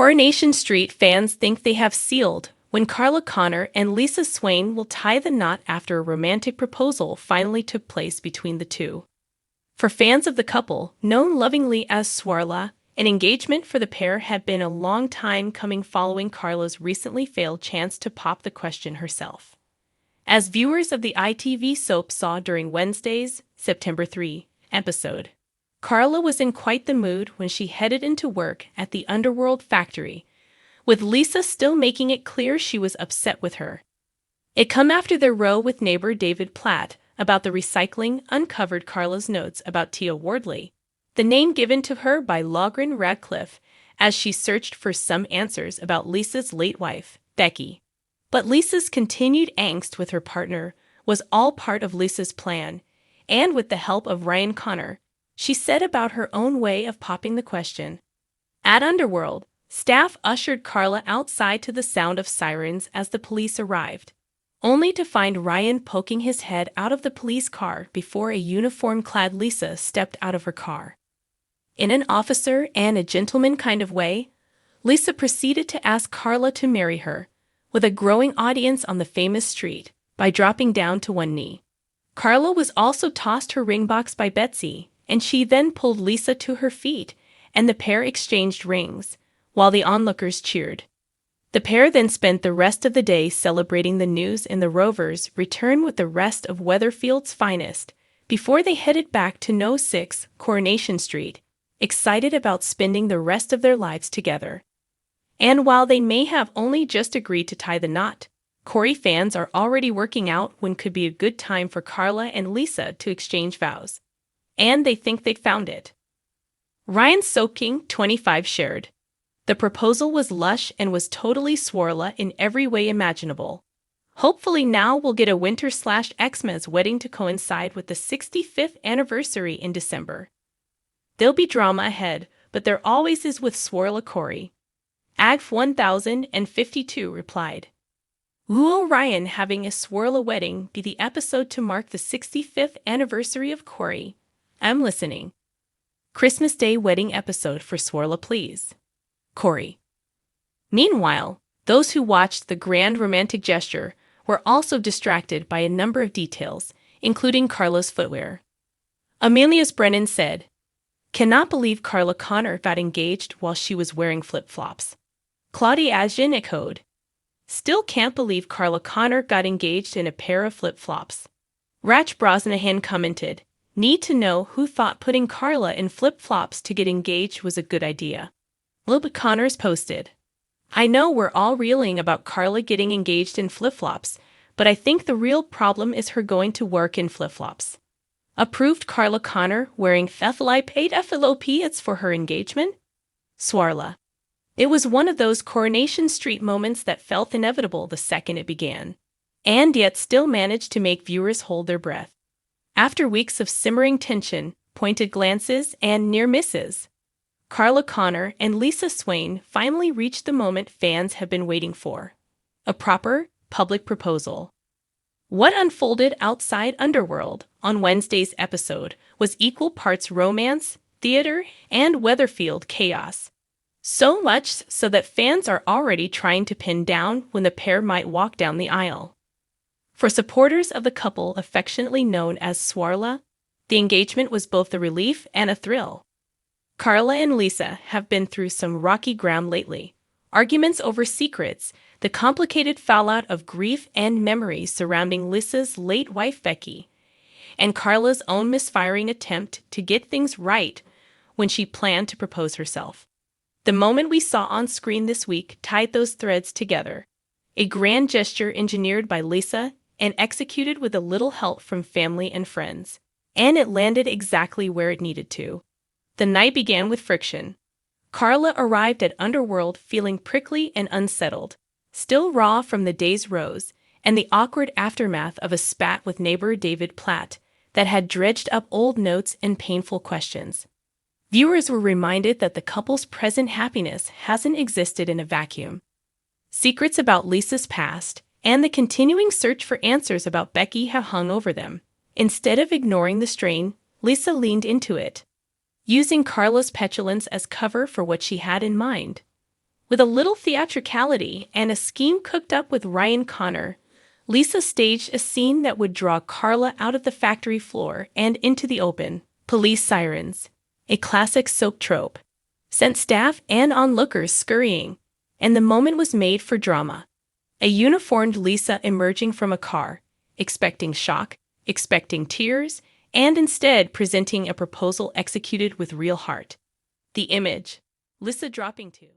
Coronation Street fans think they have sealed when Carla Connor and Lisa Swain will tie the knot after a romantic proposal finally took place between the two. For fans of the couple, known lovingly as Swarla, an engagement for the pair had been a long time coming following Carla's recently failed chance to pop the question herself. As viewers of the ITV soap saw during Wednesday's September 3 episode, Carla was in quite the mood when she headed into work at the Underworld factory, with Lisa still making it clear she was upset with her. It come after their row with neighbor David Platt about the recycling uncovered Carla's notes about Tia Wardley, the name given to her by Logren Radcliffe, as she searched for some answers about Lisa's late wife, Becky. But Lisa's continued angst with her partner was all part of Lisa's plan, and with the help of Ryan Connor, she set about her own way of popping the question. At Underworld, staff ushered Carla outside to the sound of sirens as the police arrived, only to find Ryan poking his head out of the police car before a uniform-clad Lisa stepped out of her car. In an officer and a gentleman kind of way, Lisa proceeded to ask Carla to marry her, with a growing audience on the famous street, by dropping down to one knee. Carla was also tossed her ring box by Betsy, and she then pulled Lisa to her feet, and the pair exchanged rings, while the onlookers cheered. The pair then spent the rest of the day celebrating the news in the Rovers' return with the rest of Weatherfield's finest, before they headed back to No. 6 Coronation Street, excited about spending the rest of their lives together. And while they may have only just agreed to tie the knot, Corey fans are already working out when could be a good time for Carla and Lisa to exchange vows. And they think they found it. Ryan Soaking, 25, shared. The proposal was lush and was totally Swarla in every way imaginable. Hopefully now we'll get a winter/Xmas wedding to coincide with the 65th anniversary in December. There'll be drama ahead, but there always is with Swarla Corey. Agf 1052 replied. Will Ryan having a Swarla wedding be the episode to mark the 65th anniversary of Corey? I'm listening. Christmas Day wedding episode for Swarla, please. Corey. Meanwhile, those who watched the grand romantic gesture were also distracted by a number of details, including Carla's footwear. Amelius Brennan said, "Cannot believe Carla Connor got engaged while she was wearing flip-flops." Claudia Ajin echoed, "Still can't believe Carla Connor got engaged in a pair of flip-flops." Rach Brosnahan commented, "Need to know who thought putting Carla in flip-flops to get engaged was a good idea." Lilbert Connors posted, "I know we're all reeling about Carla getting engaged in flip-flops, but I think the real problem is her going to work in flip-flops." Approved Carla Connor wearing paid FLOPs for her engagement? Swarla. It was one of those Coronation Street moments that felt inevitable the second it began, and yet still managed to make viewers hold their breath. After weeks of simmering tension, pointed glances, and near misses, Carla Connor and Lisa Swain finally reached the moment fans have been waiting for. A proper, public proposal. What unfolded outside Underworld on Wednesday's episode was equal parts romance, theater, and Weatherfield chaos. So much so that fans are already trying to pin down when the pair might walk down the aisle. For supporters of the couple affectionately known as Swarla, the engagement was both a relief and a thrill. Carla and Lisa have been through some rocky ground lately. Arguments over secrets, the complicated fallout of grief and memories surrounding Lisa's late wife Becky, and Carla's own misfiring attempt to get things right when she planned to propose herself. The moment we saw on screen this week tied those threads together. A grand gesture engineered by Lisa and executed with a little help from family and friends. And it landed exactly where it needed to. The night began with friction. Carla arrived at Underworld feeling prickly and unsettled, still raw from the day's rose and the awkward aftermath of a spat with neighbor David Platt that had dredged up old notes and painful questions. Viewers were reminded that the couple's present happiness hasn't existed in a vacuum. Secrets about Lisa's past and the continuing search for answers about Becky have hung over them. Instead of ignoring the strain, Lisa leaned into it, using Carla's petulance as cover for what she had in mind. With a little theatricality and a scheme cooked up with Ryan Connor, Lisa staged a scene that would draw Carla out of the factory floor and into the open. Police sirens, a classic soap trope, sent staff and onlookers scurrying, and the moment was made for drama. A uniformed Lisa emerging from a car, expecting shock, expecting tears, and instead presenting a proposal executed with real heart. The image, Lisa dropping to